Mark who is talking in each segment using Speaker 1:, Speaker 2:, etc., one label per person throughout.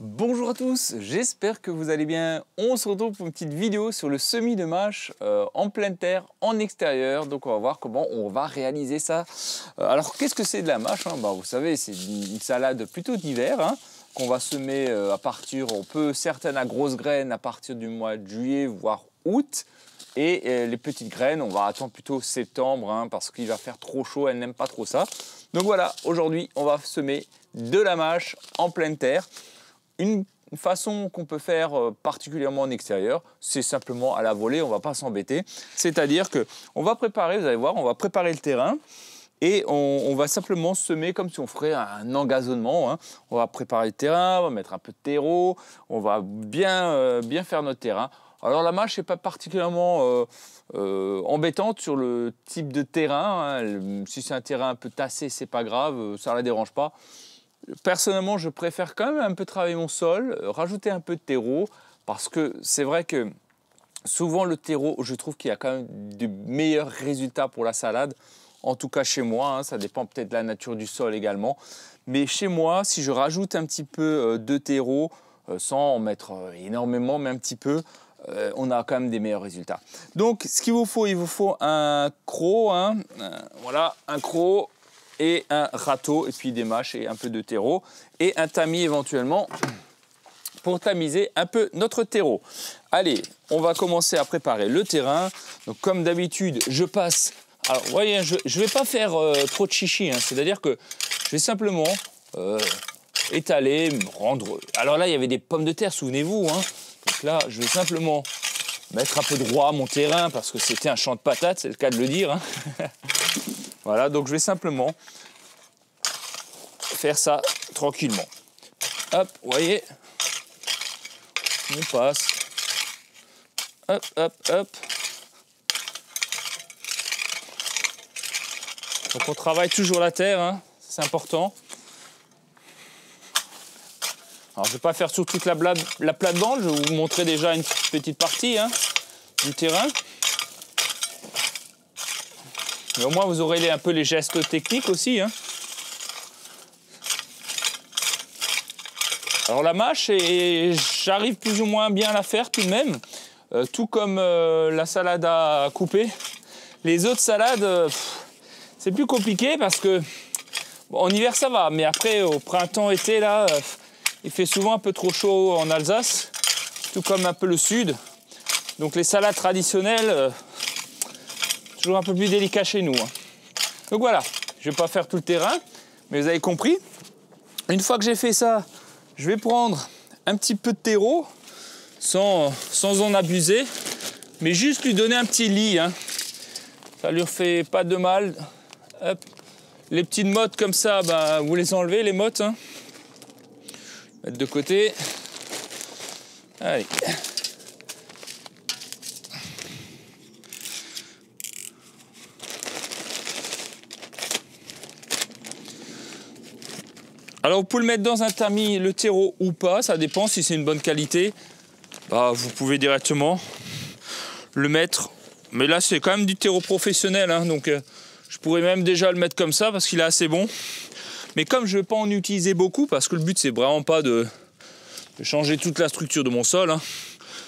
Speaker 1: Bonjour à tous, j'espère que vous allez bien. On se retrouve pour une petite vidéo sur le semis de mâche en pleine terre, en extérieur. Donc on va voir comment on va réaliser ça. Alors qu'est-ce que c'est de la mâche, hein? Vous savez, c'est une salade plutôt d'hiver hein, qu'on va semer à partir, on peut certaines à grosses graines à partir du mois de juillet, voire août. Et les petites graines, on va attendre plutôt septembre hein, parce qu'il va faire trop chaud, elles n'aiment pas trop ça. Donc voilà, aujourd'hui on va semer de la mâche en pleine terre. Une façon qu'on peut faire particulièrement en extérieur, c'est simplement à la volée, on ne va pas s'embêter. C'est-à-dire qu'on va préparer, vous allez voir, on va préparer le terrain et on va simplement semer comme si on ferait un engazonnement. Hein. On va préparer le terrain, on va mettre un peu de terreau, on va bien faire notre terrain. Alors la mâche n'est pas particulièrement embêtante sur le type de terrain. Hein. Si c'est un terrain un peu tassé, c'est pas grave, ça ne la dérange pas. Personnellement, je préfère quand même un peu travailler mon sol, rajouter un peu de terreau, parce que c'est vrai que souvent le terreau, je trouve qu'il y a quand même de meilleurs résultats pour la salade, en tout cas chez moi, hein, ça dépend peut-être de la nature du sol également, mais chez moi, si je rajoute un petit peu de terreau, sans en mettre énormément, mais un petit peu, on a quand même des meilleurs résultats. Donc, ce qu'il vous faut, il vous faut un croc, hein, voilà, un croc, et un râteau, et puis des mâches et un peu de terreau, et un tamis éventuellement pour tamiser un peu notre terreau. Allez, on va commencer à préparer le terrain. Donc comme d'habitude, je passe... Alors, vous voyez, je ne vais pas faire trop de chichi, hein, c'est-à-dire que je vais simplement étaler, me rendre... Alors là, il y avait des pommes de terre, souvenez-vous. Hein. Donc là, je vais simplement mettre un peu droit mon terrain, parce que c'était un champ de patates, c'est le cas de le dire. Hein. Voilà, donc je vais simplement faire ça tranquillement. Hop, vous voyez, on passe. Hop, hop, hop. Donc on travaille toujours la terre, hein, c'est important. Alors je ne vais pas faire sur toute la plate-bande, je vais vous montrer déjà une petite partie hein, du terrain. Mais au moins, vous aurez un peu les gestes techniques aussi. Hein. Alors la mâche, j'arrive plus ou moins bien à la faire tout de même. Tout comme la salade à couper. Les autres salades, c'est plus compliqué parce que bon, en hiver ça va. Mais après, au printemps, été, là, il fait souvent un peu trop chaud en Alsace. Tout comme un peu le sud. Donc les salades traditionnelles... toujours un peu plus délicat chez nous. Hein. Donc voilà, je ne vais pas faire tout le terrain, mais vous avez compris. Une fois que j'ai fait ça, je vais prendre un petit peu de terreau, sans en abuser, mais juste lui donner un petit lit. Hein. Ça ne lui fait pas de mal. Hop. Les petites mottes comme ça, vous les enlevez, les mottes. Hein. Mettre de côté. Allez. Alors vous pouvez le mettre dans un tamis, le terreau ou pas, ça dépend si c'est une bonne qualité. Vous pouvez directement le mettre. Mais là c'est quand même du terreau professionnel, hein, donc je pourrais même déjà le mettre comme ça parce qu'il est assez bon. Mais comme je ne vais pas en utiliser beaucoup, parce que le but c'est vraiment pas de changer toute la structure de mon sol, hein,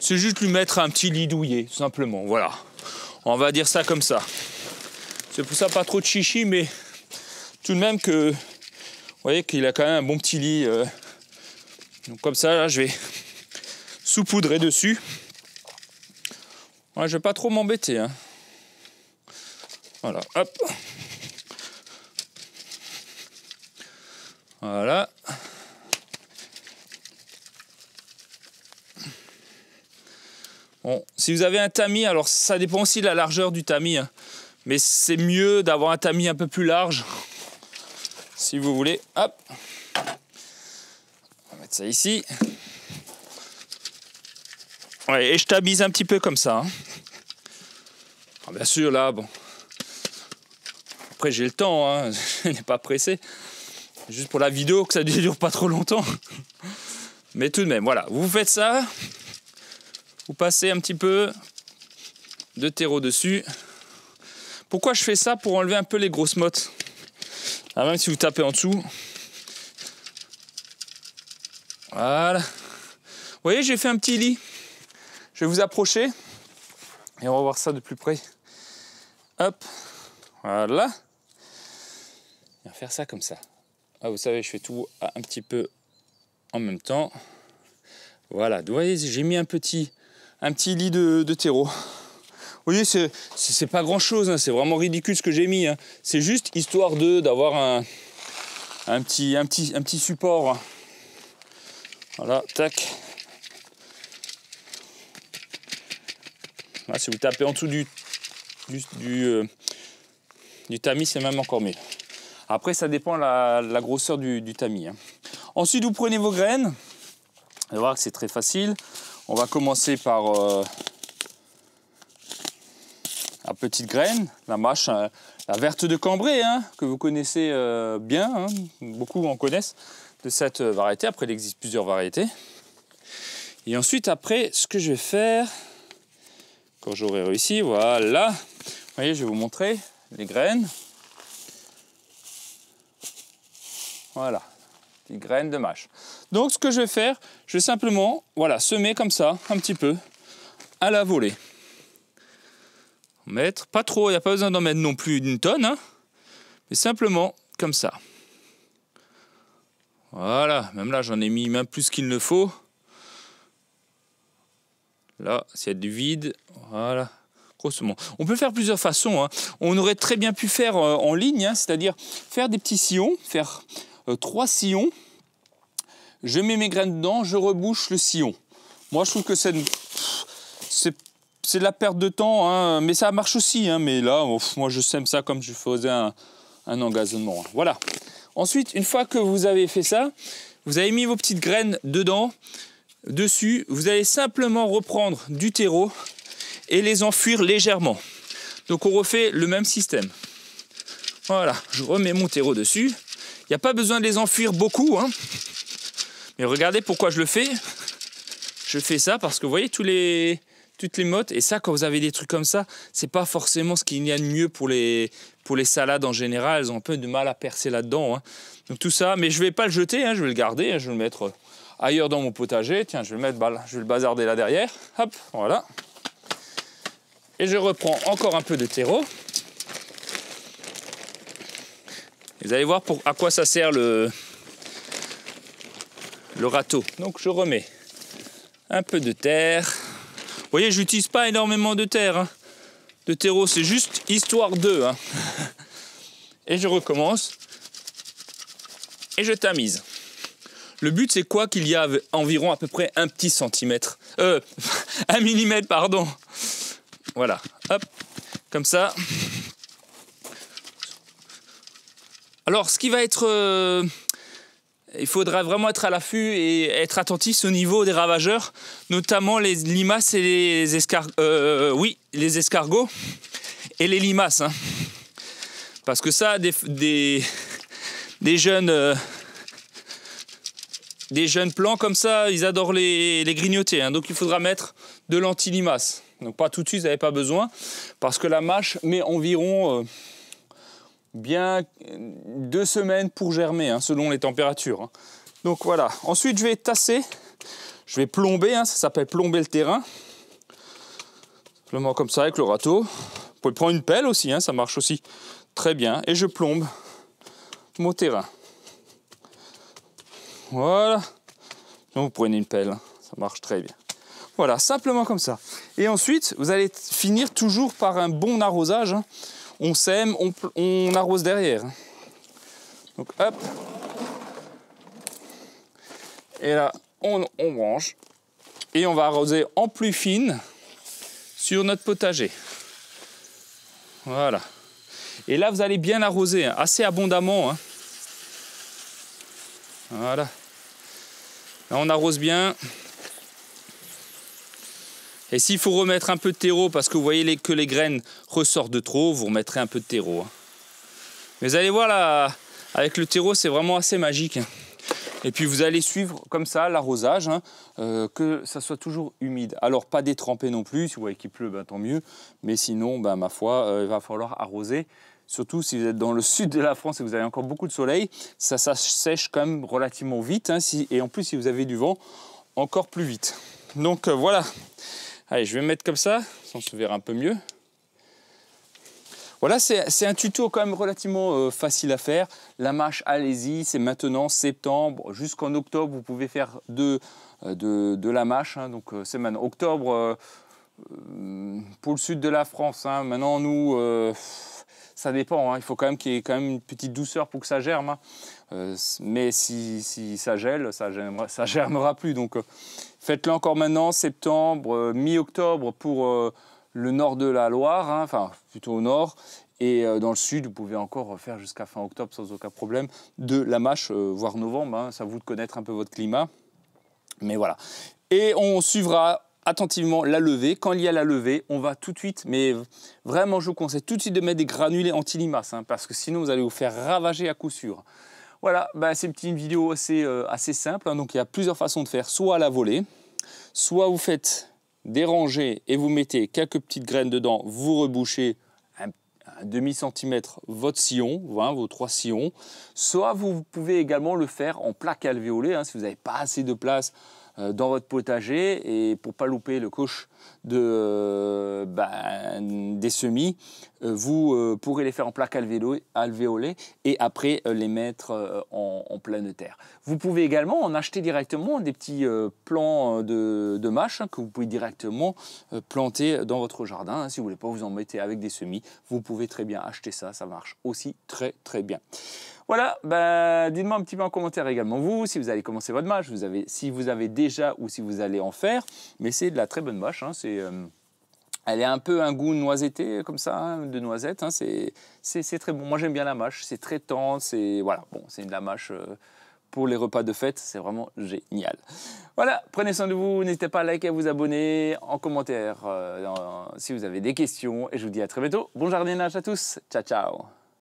Speaker 1: c'est juste lui mettre un petit lit douillet, tout simplement, voilà. On va dire ça comme ça. C'est pour ça pas trop de chichi, mais tout de même que... Vous voyez qu'il a quand même un bon petit lit. Donc comme ça, là, je vais saupoudrer dessus. Ouais, je ne vais pas trop m'embêter. Hein. Voilà, hop. Voilà. Bon, si vous avez un tamis, alors ça dépend aussi de la largeur du tamis. Hein. Mais c'est mieux d'avoir un tamis un peu plus large. Si vous voulez, hop, on va mettre ça ici. Ouais, et je tamise un petit peu comme ça. Hein. Alors bien sûr, là, bon. Après, j'ai le temps, hein. Je n'ai pas pressé. Juste pour la vidéo, que ça ne dure pas trop longtemps. Mais tout de même, voilà. Vous faites ça. Vous passez un petit peu de terreau dessus. Pourquoi je fais ça? Pour enlever un peu les grosses mottes. Alors même si vous tapez en dessous, Voilà. Vous voyez, j'ai fait un petit lit. Je vais vous approcher et on va voir ça de plus près. Hop, voilà. On va faire ça comme ça. Ah, vous savez, je fais tout un petit peu en même temps. Voilà, vous voyez, j'ai mis un petit lit de terreau. Vous voyez, c'est pas grand chose, hein, c'est vraiment ridicule ce que j'ai mis. Hein. C'est juste histoire d'avoir un petit support. Voilà, tac. Là, si vous tapez en dessous du tamis, c'est même encore mieux. Après, ça dépend de la grosseur du tamis. Hein. Ensuite, vous prenez vos graines. Vous allez voir que c'est très facile. On va commencer par la petite graine, la mâche, la verte de Cambrai, hein, que vous connaissez bien. Hein. Beaucoup en connaissent de cette variété. Après, il existe plusieurs variétés. Et ensuite, après, ce que je vais faire, quand j'aurai réussi, voilà. Vous voyez, je vais vous montrer les graines. Voilà, des graines de mâche. Donc, ce que je vais faire, je vais simplement, voilà, semer comme ça, un petit peu, à la volée. Mettre, pas trop, il n'y a pas besoin d'en mettre non plus une tonne, hein, mais simplement comme ça. Voilà, même là, j'en ai mis même plus qu'il ne faut. Là, s'il y a du vide, voilà, grossement. On peut faire plusieurs façons. Hein. On aurait très bien pu faire en ligne, hein, c'est-à-dire faire des petits sillons, faire 3 sillons. Je mets mes graines dedans, je rebouche le sillon. Moi, je trouve que c'est de la perte de temps, hein, mais ça marche aussi. Hein, mais là, moi, je sème ça comme je faisais un engazonnement. Hein. Voilà. Ensuite, une fois que vous avez fait ça, vous avez mis vos petites graines dedans. Dessus, vous allez simplement reprendre du terreau et les enfuir légèrement. Donc on refait le même système. Voilà, je remets mon terreau dessus. Il n'y a pas besoin de les enfuir beaucoup, hein. Mais regardez pourquoi je le fais. Je fais ça parce que vous voyez toutes les mottes. Et ça, quand vous avez des trucs comme ça, c'est pas forcément ce qu'il y a de mieux pour les salades en général. Elles ont un peu de mal à percer là-dedans. Hein. Donc tout ça, mais je vais pas le jeter, hein, je vais le garder, hein, je vais le mettre ailleurs dans mon potager. Tiens, je vais le bazarder là derrière. Hop, voilà. Et je reprends encore un peu de terreau. Vous allez voir à quoi ça sert le râteau. Donc je remets un peu de terre. Vous voyez, je n'utilise pas énormément de terre. Hein. De terreau, c'est juste histoire d'eux. Hein. Et je recommence. Et je tamise. Le but, c'est quoi? Qu'il y a environ à peu près un petit centimètre. 1 millimètre, pardon. Voilà. Hop. Comme ça. Alors, ce qui va être... il faudra vraiment être à l'affût et être attentif au niveau des ravageurs, notamment les limaces et les escargots et les limaces. Hein. Parce que ça, des jeunes plants comme ça, ils adorent les grignoter. Hein. Donc il faudra mettre de l'anti-limace. Donc pas tout de suite, vous n'avez pas besoin, parce que la mâche met environ bien 2 semaines pour germer, hein, selon les températures. Hein. Donc voilà. Ensuite, je vais tasser, je vais plomber, hein, ça s'appelle plomber le terrain. Simplement comme ça avec le râteau. Vous pouvez prendre une pelle aussi, hein, ça marche aussi très bien. Et je plombe mon terrain. Voilà. Donc vous prenez une pelle, hein, ça marche très bien. Voilà, simplement comme ça. Et ensuite, vous allez finir toujours par un bon arrosage. Hein. On sème, on arrose derrière. Donc hop. Et là, on branche. Et on va arroser en plus fine sur notre potager. Voilà. Et là, vous allez bien arroser, hein, assez abondamment. Hein. Voilà. Là, on arrose bien. Et s'il faut remettre un peu de terreau, parce que vous voyez que les graines ressortent de trop, vous remettrez un peu de terreau. Hein. Mais vous allez voir là, avec le terreau, c'est vraiment assez magique. Hein. Et puis vous allez suivre comme ça l'arrosage, hein, que ça soit toujours humide. Alors pas détrempé non plus, si vous voyez qu'il pleut, ben, tant mieux. Mais sinon, ben, ma foi, il va falloir arroser surtout si vous êtes dans le sud de la France et que vous avez encore beaucoup de soleil, ça sèche quand même relativement vite, hein, et en plus si vous avez du vent, encore plus vite. Donc voilà, allez, je vais me mettre comme ça on se verra un peu mieux. Voilà, c'est un tuto quand même relativement facile à faire. La mâche, allez-y, c'est maintenant septembre jusqu'en octobre, vous pouvez faire de la mâche, hein, donc c'est maintenant octobre pour le sud de la France, hein. Maintenant nous ça dépend, hein. Il faut quand même qu'il y ait quand même une petite douceur pour que ça germe, hein. Mais si ça gèle, ça germera plus, donc faites-le encore maintenant, septembre, mi-octobre pour le nord de la Loire, hein, enfin plutôt au nord, et dans le sud, vous pouvez encore faire jusqu'à fin octobre sans aucun problème de la mâche, voire novembre, hein, c'est à vous de connaître un peu votre climat, mais voilà. Et on suivra attentivement la levée. Quand il y a la levée, on va tout de suite, mais vraiment je vous conseille tout de suite de mettre des granulés anti-limaces, hein, parce que sinon vous allez vous faire ravager à coup sûr. Voilà, bah, c'est une petite vidéo assez simple, hein, donc il y a plusieurs façons de faire, soit à la volée, soit vous faites des rangées et vous mettez quelques petites graines dedans, vous rebouchez un demi-centimètre votre sillon, hein, vos 3 sillons, soit vous pouvez également le faire en plaque alvéolée, hein, si vous n'avez pas assez de place dans votre potager, et pour pas louper le coche des semis, vous pourrez les faire en plaque alvéolée et après les mettre en pleine terre. Vous pouvez également en acheter directement des petits plants de mâche, hein, que vous pouvez directement planter dans votre jardin, hein. Si vous voulez pas vous embêter avec des semis, vous pouvez très bien acheter ça, ça marche aussi très bien. Voilà, dites-moi un petit peu en commentaire également vous, si vous allez commencer votre mâche, si vous avez déjà ou si vous allez en faire, mais c'est de la très bonne mâche, hein, elle a un peu un goût noisetté comme ça, hein, de noisette, hein, c'est très bon. Moi j'aime bien la mâche, c'est très tendre, voilà, bon, c'est de la mâche pour les repas de fête, c'est vraiment génial. Voilà, prenez soin de vous, n'hésitez pas à liker, à vous abonner, en commentaire si vous avez des questions, et je vous dis à très bientôt. Bon jardinage à tous, ciao ciao.